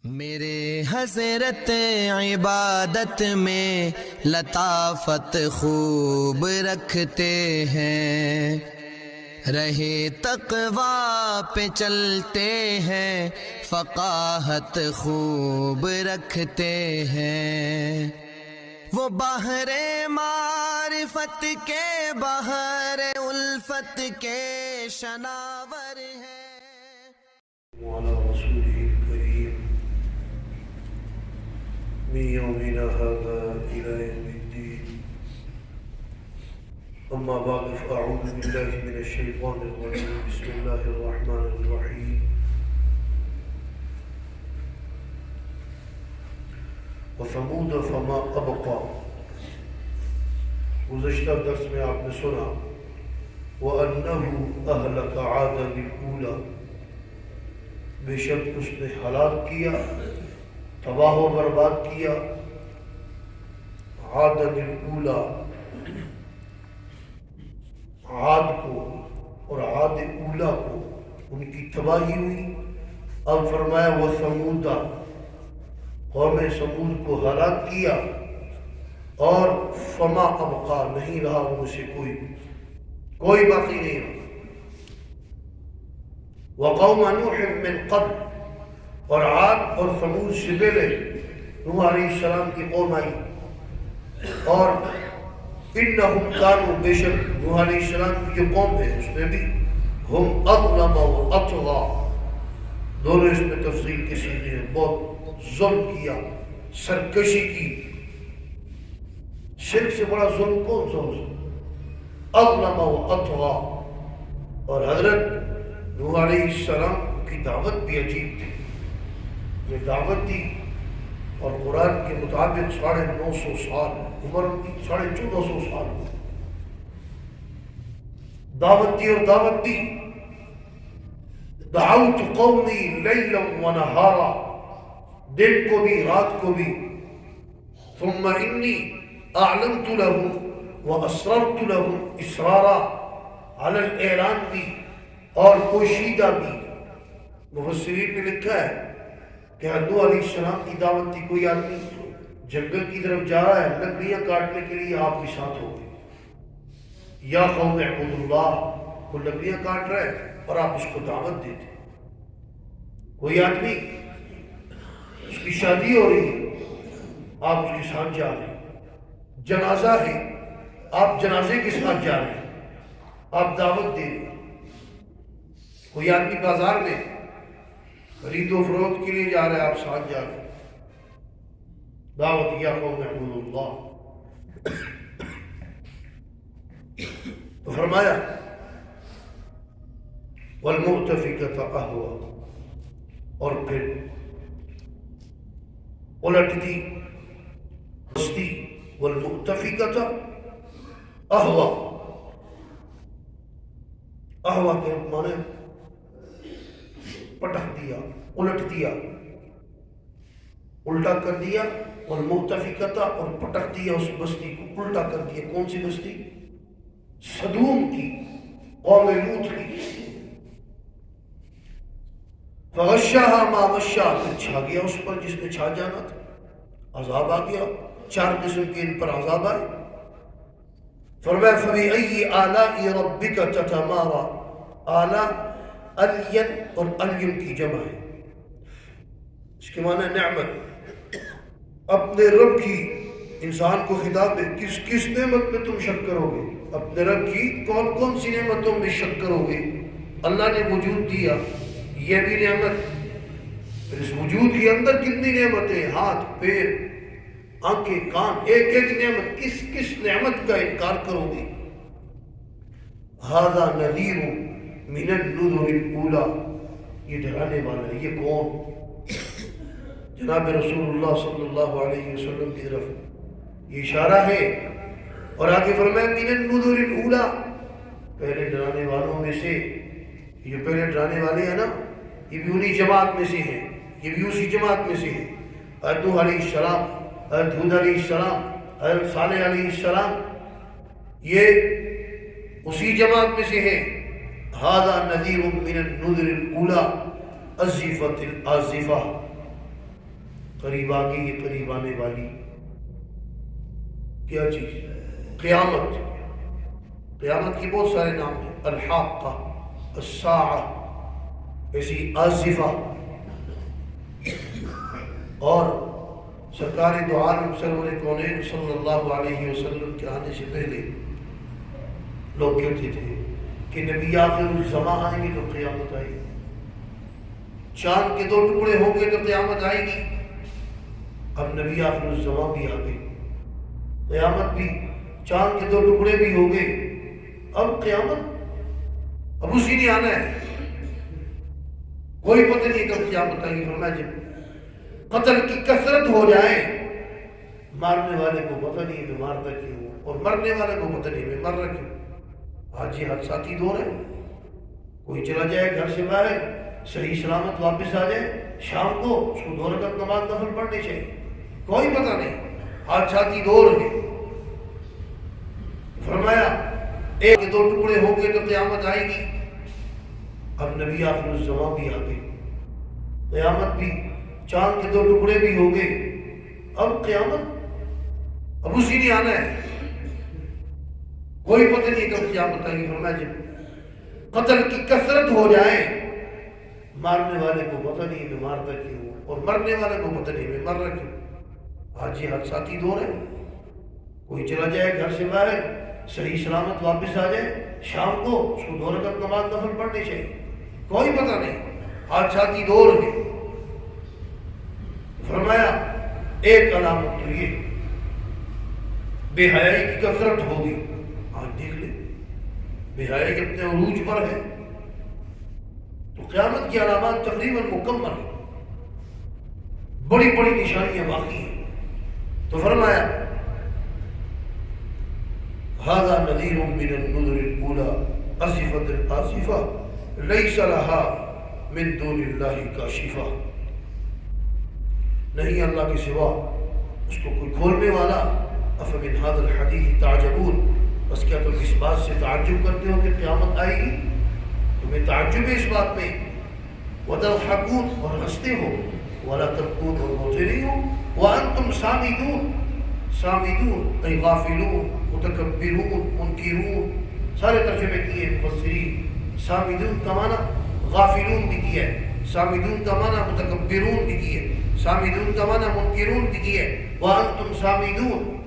میرے حضرت عبادت میں لطافت خوب رکھتے ہیں، رہے تقویٰ پہ چلتے ہیں، فقاہت خوب رکھتے ہیں۔ وہ بحر معرفت کے بحر الفت کے شناور ہیں۔ وعلى رسوله الكريم من يومنا هذا إلى يوم الدين. أما بعد فأعوذ بالله من الشيطان الرجيم. بسم الله الرحمن الرحيم. وثمود فما أبقى. گزشتہ درس میں آپ نے سنا وَأَنَّهُ أَهْلَكَ عَادًا الْأُولَى، بے شک اس نے ہلاک کیا، تباہ و برباد کیا عاد الاولا، عاد کو اور عاد اولا کو، ان کی تباہی ہوئی۔ اب فرمایا وثمود، قوم ثمود کو ہلاک کیا، اور فما ابقا، نہیں رہا ان سے کوئی باقی نہیں رہا۔ وقوم نوح من قبل، اور عاد اور ثمود سے پہلے نوح علیہ السلام کی قوم آئی، اور انہم کانوا، بے شک نوح علیہ السلام کی جو قوم ہے اس میں بھی ہم اظلم و اطغى، دونوں اس میں تفصیل کے سیغے ہیں، بہت ظلم کیا، سرکشی کی۔ شرک سے بڑا ظلم کون سا ہو سکتا؟ اظلم و اطغى۔ اور حضرت نوح علیہ السلام کی دعوت بھی عجیب تھی، جو دعوت دی، اور قرآن کے مطابق 950 سال، عمر کی 1450 سال دعوت دی، اور دعوت دی دعوت قومی لیلا و نہارا، دن کو بھی رات کو بھی۔ ثم انی اعلنت لهم واسررت لهم اسرارا، علی الاعلان بھی اور پوشیدہ بھی۔ مفسرین نے لکھا ہے کہ نوح علیہ السلام کی دعوت تھی، کوئی آدمی جنگل کی طرف جا رہا ہے لکڑیاں کاٹنے کے لیے، آپ بھی ساتھ ہو گئے، یا قوم اعبدوا اللہ، وہ لکڑیاں کاٹ رہے ہیں اور آپ اس کو دعوت دیتے۔ کوئی آدمی اس کی شادی ہو رہی ہے، آپ اس کے ساتھ جا رہے ہیں، جنازہ ہے، آپ جنازے کے ساتھ جا رہے ہیں، آپ دعوت دے رہے ہیں۔ کوئی آدمی بازار میں خرید و فروخت کے لیے جا رہے ہیں، آپ ساتھ جا رہے ہیں، دعوت یا قوم اعبدوا اللہ۔ تو فرمایا والمؤتفکۃ اہوا، اور پھر الٹ دی بستی، والمؤتفکۃ اہوا، اہوا کے معنی پٹک دیا، الٹ دیا، الٹا کر دیا، والمؤتفکۃ، اور پٹک دیا اس بستی کو، الٹا کر دیا۔ کون سی بستی؟ سدوم کی، قوم لوط کی۔ فغشاها ما غشا، پھر چھا گیا اس پر جس نے چھا جانا تھا، عذاب آ گیا، 4 قسم کے ان پر عذاب آئے۔ فرمایا فبأي آلاء ربك تتمارى، آلاء الین اور الیم کی جمع ہے، اس کے معنی نعمت، اپنے رب کی انسان کو خطاب ہے، کس نعمت میں تم شک کرو گے؟ اپنے رب کی کون سی نعمتوں میں شک کرو گے؟ اللہ نے وجود دیا، یہ بھی نعمت، پھر اس وجود کے اندر کتنی نعمتیں، ہاتھ پیر آنکھیں کان، ایک نعمت، کس نعمت کا انکار کرو گے؟ ھذا نذیر من النذر الاولی، یہ ڈرانے والا ہے۔ یہ کون؟ جناب رسول اللہ صلی اللہ علیہ وسلم کی طرف یہ اشارہ ہے، اور آگے فرمایا من النذر الاولی، پہلے ڈرانے والوں میں سے، یہ پہلے ڈرانے والے ہیں نا، یہ بھی انہی جماعت میں سے ہیں، یہ بھی اسی جماعت میں سے ہیں۔ حضرت نوح علیہ السلام، حضرت ہود علیہ السلام، حضرت صالح علیہ السلام، یہ اسی جماعت میں سے ہیں۔ ھذا نذیر من النذر الاولی، ازفت الازفہ، قریب آ گئی، یہ قریب آنے والی کیا چیز؟ قیامت۔ قیامت کے بہت سارے نام ہیں، الحاقہ، الساعہ، ایسی آصفہ، اور سرکار دو عالم سرور کونین صلی اللہ علیہ وسلم کے آنے سے پہلے لوگ کہتے تھے کہ نبی آخر الزمان آئیں گے تو قیامت آئے گی، چاند کے 2 ٹکڑے ہوں گے تو قیامت آئے گی۔ اب نبی آخر الزمان بھی آ گئے، قیامت بھی، چاند کے 2 ٹکڑے بھی ہو گئے، اب قیامت اب اسی نے آنا ہے، کوئی پتہ نہیں کب قیامت آئے گی۔ فرمایا جب قتل کی کثرت ہو جائے، مارنے والے کو پتہ نہیں میں مارتا کیوں، اور مرنے والے کو پتہ نہیں میں مر رہا کیوں۔ آج یہ حادثاتی دور ہے، کوئی چلا جائے گھر سے باہر صحیح سلامت واپس آ جائے، شام کو اس کو 2 رکعت نماز نفل پڑھنی چاہیے، کوئی پتہ نہیں، حادثاتی دور ہے۔ فرمایا ایک کے 2 ٹکڑے ہوں گے تو قیامت آئے گی۔ اب نبی آخر الزمان بھی آ گئے، قیامت بھی، چاند کے 2 ٹکڑے بھی ہو گئے، اب قیامت اب اسی نے آنا ہے، کوئی پتہ نہیں کب قیامت آئے گی۔ فرمایا جب قتل کی کثرت ہو جائے، مارنے والے کو پتہ نہیں میں مارتا کیوں، اور مرنے والے کو پتہ نہیں میں مر رہا کیوں۔ آج یہ حادثاتی دور ہے، کوئی چلا جائے گھر سے باہر صحیح سلامت واپس آ جائے، شام کو اس کو 2 رکعت نماز نفل پڑھنی چاہیے، کوئی پتہ نہیں، حادثاتی دور ہے۔ فرمایا ایک علامت تو یہ بے حیائی کی کثرت ہوگی، آج دیکھ لیں بے حیائی اپنے عروج پر ہے، تو قیامت کی علامات تقریباً مکمل ہیں، بڑی بڑی نشانیاں باقی ہیں۔ تو فرمایا ھذا نذیر من النذر الاولى آصفۃ الآصفہ لیس لها من دون اللہ کاشفہ، نہیں اللہ کے سوا اس کو کوئی کھولنے والا۔ افمن ھذا الحدیث تعجبون، بس کیا تم اس بات سے تعجب کرتے ہو کہ قیامت آئے گی؟ تمہیں تعجب ہے اس بات میں؟ وتضحکون، اور ہنستے ہو، ولا تبکون، اور روتے نہیں ہو، وانتم سامدون، سامدون ای غافلون، متکبرون، منکرون، سارے ترجمے کیے مفسرین۔ سامدون کا معنی غافلون بھی کیا ہے، سامدون کا معنی متکبرون بھی کیا ہے، سامدون کا معنی منکرون بھی کیا ہے۔ وانتم سامدون،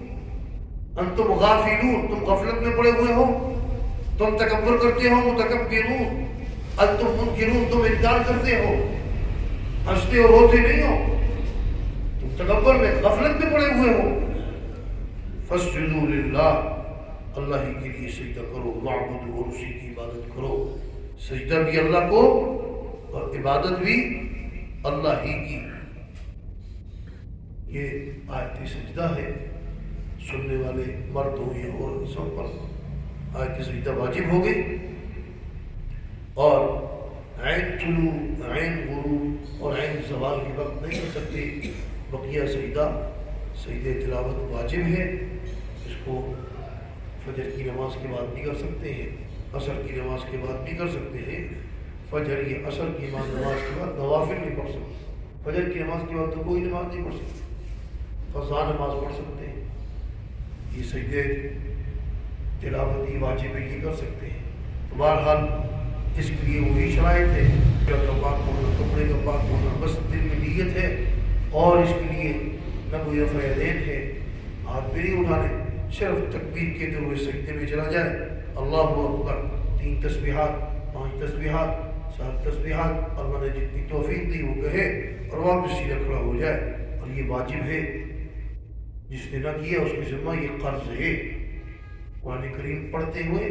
انتم غافلون، تم غفلت میں پڑے ہوئے ہو، تم تکبر کرتے ہو، متکبرون، انتم منکرون، تم انکار کرتے ہو، ہنستے اور روتے نہیں ہو، تم تکبر میں، غفلت میں پڑے ہوئے ہو۔ فاسجدوا للہ، اللہ ہی کے لیے سجدہ کرو، واعبدوا، اور اسی کی عبادت کرو، سجدہ بھی اللہ کو اور عبادت بھی اللہ ہی کی۔ یہ آیت سجدہ ہے، سننے والے مرد ہو یا عورت سب پر آیت سجدہ واجب ہو گئی، اور عین طلوع، عین غروب اور عین زوال کے وقت نہیں کر سکتے، بقیہ سجدہ تلاوت واجب ہے۔ اس کو فجر کی نماز کے بعد بھی کر سکتے ہیں، عصر کی نماز کے بعد بھی کر سکتے ہیں۔ فجر یا عصر کی نماز کے بعد نوافل نہیں پڑھ سکتے، فجر کی نماز کے بعد تو کوئی نماز نہیں پڑھ سکتے، فضا نماز پڑھ سکتے ہیں۔ یہ سجدے تلاوتی واجب یہ کر سکتے ہیں۔ تو بہرحال اس کے لیے وہی شرائط ہے، کا پاک ہونا، کپڑے کا پاک ہونا، بس دل میں نیت ہے، اور اس کے لیے نہ کوئی رفع یدین ہے، ہاتھ بھی نہیں اٹھانے، صرف تکبیر کہتے ہوئے سجدے میں چلا جائے، اللہ اکبر، 3 تسبیحات، 5 تسبیحات، 7 تسبیحات، اللہ نے جتنی توفیق دی وہ کہے، اور واپس سیدھا کھڑا ہو جائے۔ اور یہ واجب ہے، جس نے نہ کیا اس کے ذمہ یہ قرض ہے۔ قرآن کریم پڑھتے ہوئے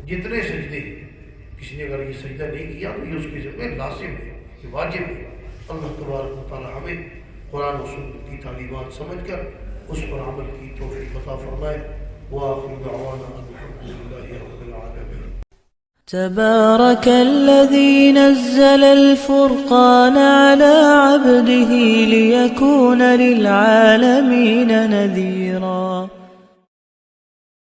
جتنے سجدے، کسی نے اگر یہ سجدہ نہیں کیا تو یہ اس کے ذمہ لازم ہے، یہ واجب ہے۔ اللہ تبارک و تعالی ہمیں قرآن و سنت کی تعلیمات سمجھ کر اس پر عمل کی توفیق عطا فرمائے۔ وآخر دعوانا الحمد للہ رب العالمین۔ تبارك الذي نزل الفرقان على عبده ليكون للعالمين نذيرا